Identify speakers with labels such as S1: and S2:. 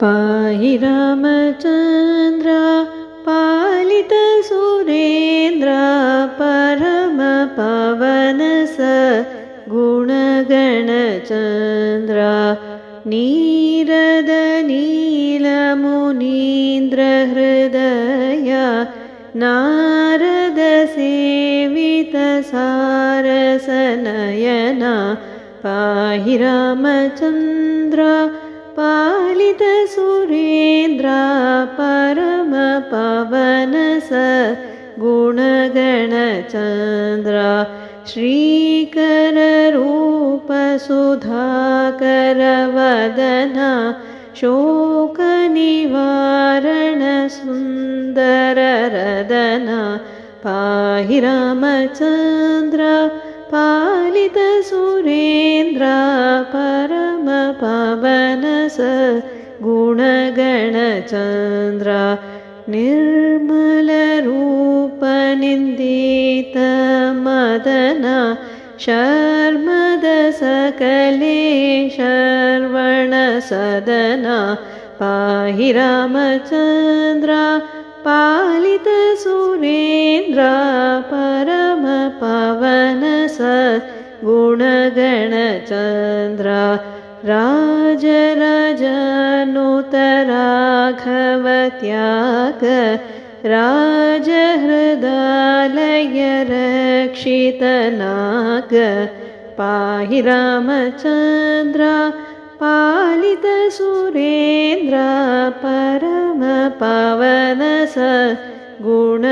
S1: पाहि रामचन्द्र पालित सुरेन्द्र परम पावन गुणगणचन्द्र नीरद नीलमुनीन्द्र हृदय नारद सेवित सारसनयन पाहि रामचन्द्र पालित सुरेन्द्र परम पावन गुणगणचन्द्र श्रीकर रूप सुधाकर वदन शोक निवारण सुन्दर रदन पाहि रामचन्द्र पालित सुरेन्द्र परम पावन गुणगणचन्द्र निर्मल रूप निन्दित मदन शर्मद सकले शर्वण सदन पाहि रामचन्द्र पालित सुरेन्द्र परम पावन गुणगणचन्द्र राज राजानुत राघव त्याग राज हृदालय रक्षित नाग पाहि रामचन्द्र पालित सुरेन्द्र परम पावन गुणगणचन्द्र।